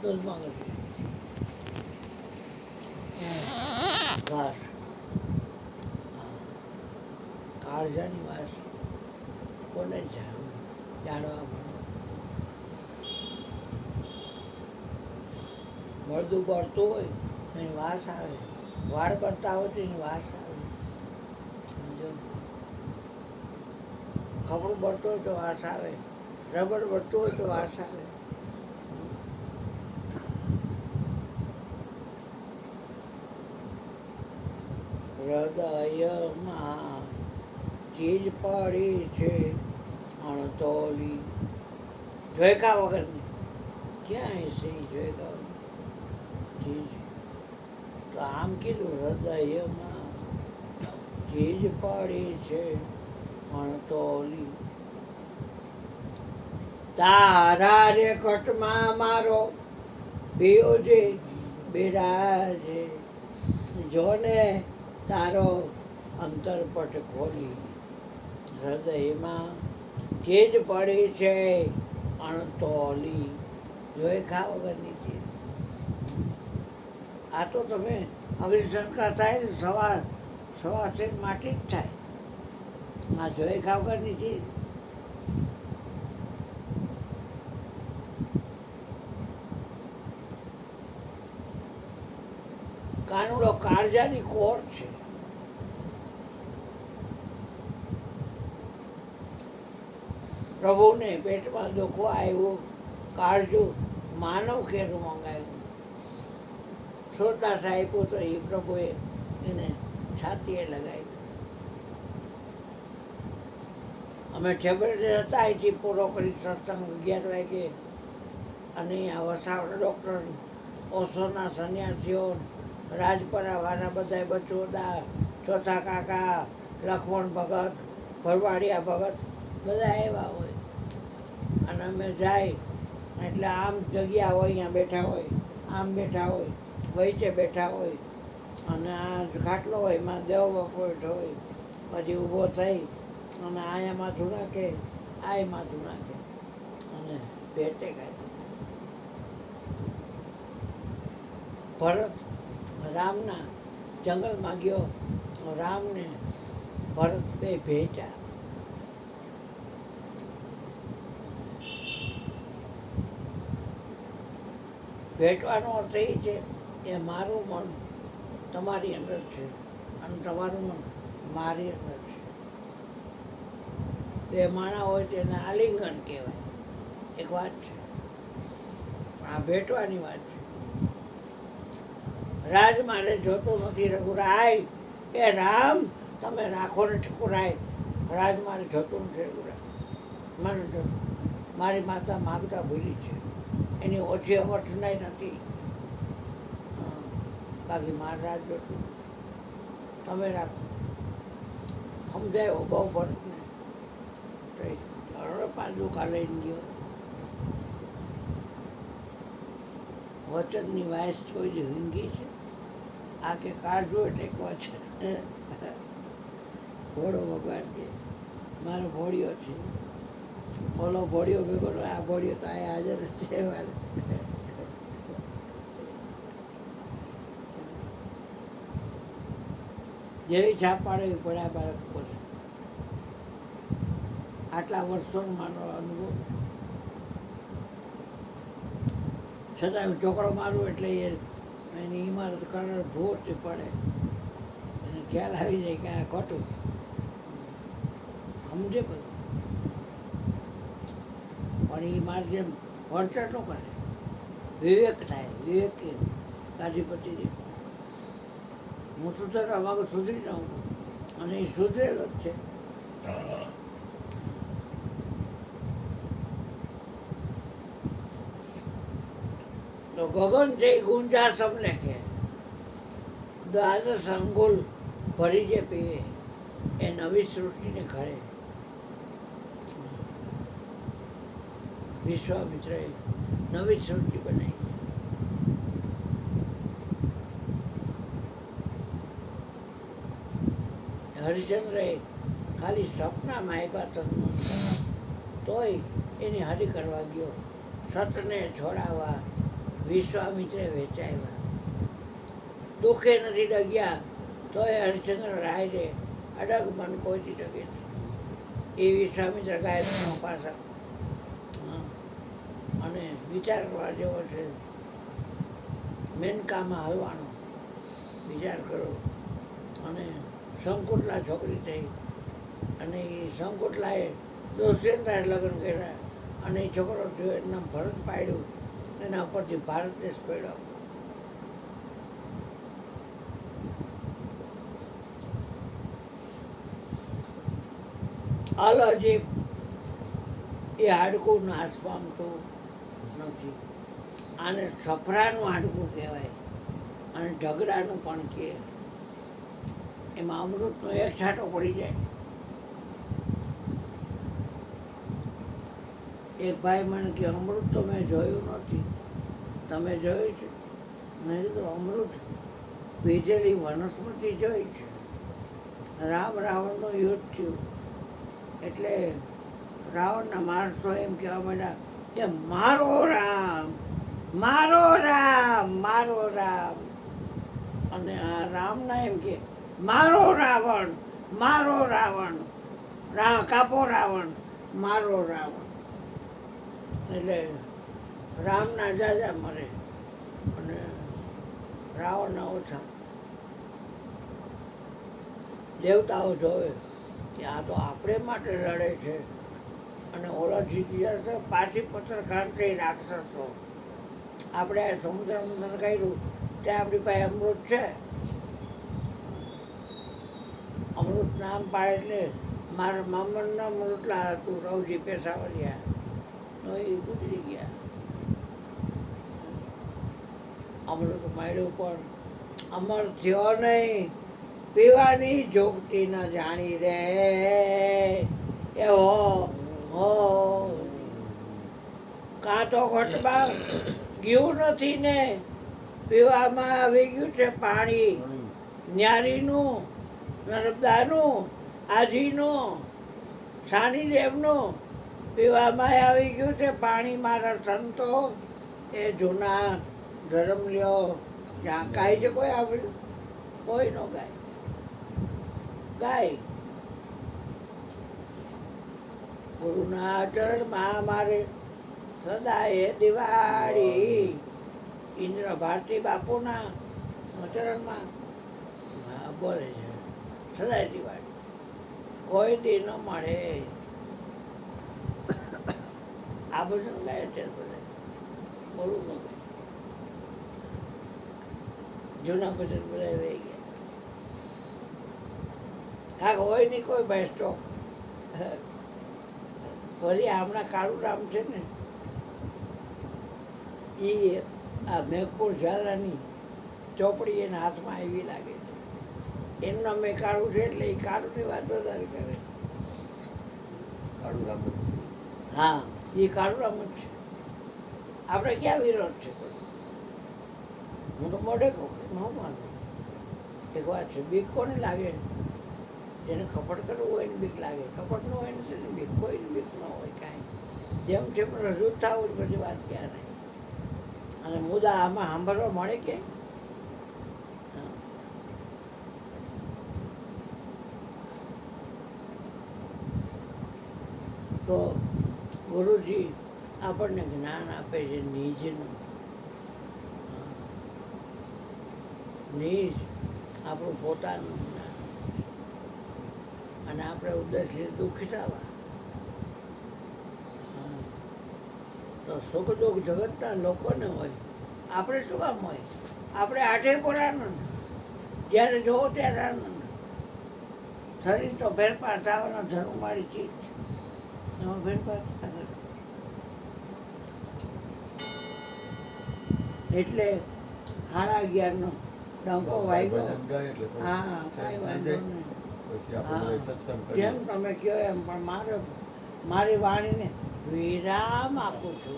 દસમા વર્ષે ઘાસ કાળજાની વાસ કોને જાણવા મળે. મળદું બળતું હોય એની વાસ આવે, વાળ બળતા હોય તો એની વાસ આવે. સમજો, કપડું બળતું હોય તો વાસ આવે, રબર બળતું હોય તો વાસ આવે. હૃદયમાં ચીજ પડી છે અણતોલી, જોઈકા વગરની. ક્યાં હશે જોઈકા ચીજ? તો આમ કીધું, હૃદયમાં ચીજ પડી છે અણતોલી, તારા રે કટમાં મારો પિયોજે બિરાજે, જોને તારો અંતરપટ ખોલી. હૃદયમાં ચીજ પડી છે અણતોલી, જોઈ ખા વગરની ચીજ. આ તો તમે અગ્નિશંકા થાય ને સવા છે માટી જ થાય. આ જોઈ ખા વગરની ચીજ. કાનુડો કાળજાની કોર છે. પ્રભુને પેટમાં દુખો આવ્યું, કાળજું માનવ કેરું મંગાવ્યું. સોદાસ આપ્યું તો એ પ્રભુએ એને છાતીએ લગાવ્યું. અમે ઠેબરે હતા અહીંથી પૂરો કરી સત્સંગ 11 વાગે, અને અહીંયા વસાવડા ડૉક્ટર, ઓશોના સંન્યાસીઓ, રાજપરા વાળા બધા બચોદા, ચોથા કાકા, લક્ષ્મણ ભગત, ભરવાડિયા ભગત બધા આવ્યા હોય. અને અમે જાય એટલે આમ જગ્યા હોય, અહીંયા બેઠા હોય, આમ બેઠા હોય, વચ્ચે બેઠા હોય, અને આ ખાટલો હોય એમાં દેવ બાપુ બેઠો હોય. પછી ઊભો થઈ અને અહીંયા માથું નાખે, આ માથું નાખે અને પેટે કાઢી. ભરત રામના જંગલમાં ગયો, રામને ભરત બે ભેટ્યા. ભેટવાનો અર્થ એ છે કે મારું મન તમારી અંદર છે અને તમારું મન મારી અંદર છે. બે માણા હોય તેને આલિંગન કહેવાય. એક વાત છે, આ ભેટવાની વાત છે. રાજ મારે જોતો નથી રઘુરાય, એ રામ તમે રાખો ને ઠકુરાય. રાજ મારે જોતું નથી રઘુરાય, મને જોતું. મારી માતા માગતા ભૂલી છે, એની ઓછી અવર્થનાય નથી. બાકી મારે રાજ જોતું, તમે રાખો. સમજાયો બહુ ભરતને. પાદુકા લઈને ગયો. વચનની વાયસ કોઈ જ હિંગી છે. આ કે કાઢજો એટલે વચન. ઘોડો ભગવાન કે મારો ઘોડિયો છે. ઓલો ઘોડિયો ભેગો, આ ઘોડિયો તો આ હાજર જ છે. જેવી છાપ પાડે એવી પડ્યા બાળક બોલે. આટલા વર્ષોનો માનો અનુભવ છતાં હું ચોકડો મારું એટલે એની ઇમારત કલર ભૂત પડે, એને ખ્યાલ આવી જાય કે આ ખોટું. સમજે બધું, પણ એ મારે જેમ વર્ચર ન કરે, વિવેક થાય. વિવેક ગાજીપતિજી હું સુધરવા માગું, સુધરી જાઉં, અને એ સુધરેલો જ છે. તો ગગન છે ગુંજા સબ લેખે, દ્વાદશ અંગુલ ભરી જે પીએ, એ નવી સૃષ્ટિને ઘડે. વિશ્વામિત્રએ નવી સૃષ્ટિ બનાવી. હરિચંદ્રએ ખાલી સપનામાં આપ્યા તન્મન, તોય એની હરી કરવા ગયો. સતને છોડાવવા વિશ્વામિત્રે વેચાવ્યા. દુઃખે નથી ડગ્યા તો એ હરિશ્ચંદ્ર રાય અડગ મન કોઈથી ડગે નહીં. એ વિશ્વામિત્ર ગાયત્રીનો ઉપાસક. અને વિચાર કરવા જેવો છે. મેનકામાં હાલવાનો વિચાર કરો. અને શંકુટલા છોકરી થઈ અને એ શંકુટલાએ દુષ્યંતાએ લગ્ન કર્યા અને એ છોકરો થયો એના ભરત પાડ્યું. એના ઉપરથી ભારત દેશ પડ્યો. અલજીબ એ હાડકું નાશ પામતું નથી. આને સફરાનું હાડકું કહેવાય અને ઢગલાનું પણ કહે. એમાં અમૃતનો એક છાંટો પડી જાય. એક ભાઈ મને કે અમૃત તો મેં જોયું નથી, તમે જોયું છે? મેં કીધું અમૃત પીધેલી વનસ્પતિ જોઈ છે. રામ રાવણનું યુદ્ધ થયું એટલે રાવણના માણસો એમ કહેવા માંડ્યા કે મારો રામ, મારો રામ, મારો રામ. અને આ રામના એમ કે મારો રાવણ, મારો રાવણ, કાપો રાવણ, મારો રાવણ. એટલે રામના જાજા મરે અને રાવણના ઓછા. દેવતાઓ જોવે કે આ તો આપણે માટે લડે છે અને ઓલો જીતી જશે. પાછી પત્રકાર છે રાક્ષસો. આપણે સમુદ્ર મંથન કર્યું ત્યાં આપણી પાસે અમૃત છે. અમૃત નામ પાડે એટલે મારા મામનના અમૃતલા હતું રવજી પેશાવરિયા તો એ ગુજરી ગયા. અમૃત મળ્યું પણ અમર થયો નહીં. પીવાની જોગતી ન જાણી રે એ હો કાં તો ઘટમાં ગયું નથી ને પીવામાં આવી ગયું છે પાણી. ન્યારીનું, નર્મદાનું, આજીનું, સાનીદેવનું પીવામાં આવી ગયું છે પાણી. મારા સંતો એ જૂના ધર્મ લ્યો જ્યાં ગાય છે કોઈ આવ્યું? કોઈ નો ગાય. ગાય ગુરુના ચરણમાં મારે સદાય દિવાળી. ઇન્દ્ર ભારતી બાપુના ચરણમાં બોલે છે સદાય દિવાળી. કોઈ દી ન મળે. આ ભજન ગાય છે બધા બોલું ન ગાય. જૂના ભજન બધા રહી ગયા. કાંક હોય નહીં કોઈ ભાઈ સ્ટોક. ફરી હમણાં કાળું રામ છે ને એ આ મેઘપુર ઝાલાની ચોપડી એના હાથમાં એવી લાગે છે. એમનો મેં કાળું છે એટલે એ કાળુંની વાત વધારે કરે. કાળું રામ જ છે. હા એ કાળું રામ જ છે. આપણે ક્યાં વિરોધ છે? હું તો મોઢે કહું ન માનું. એક વાત છે, બીક કોને લાગે? જેને કપટ કરવું હોય ને બીક લાગે. કપટ ન હોય ને બીક, કોઈને બીક ન હોય કાંઈ. જેમ છે પણ રજૂ થવું જ બધી વાત ક્યાં નહીં. અને મુદ્દા આમાં સાંભળવા મળે કે તો ગુરુજી આપણને જ્ઞાન આપે છે નિજનું. નિજ આપણું પોતાનું જ્ઞાન. અને આપણે ઉદ્દેશ્ય દુઃખી થવા તો સુખ દુઃખ જગતના લોકોને હોય, આપણે શું કામ હોય? આપણે આઠે પર આનંદ. જ્યારે જોવો ત્યારે આનંદ. શરીર તો ફેરફાર થવાનો ધર્મ મારી ચીજ છે. એમાં ફેરફાર એટલે 11:30 ડંકો વાગ્યો. હા કાંઈ વાંધો નહીં. જેમ તમે કહો એમ. પણ મારી વાણીને વિરામ આપું છું.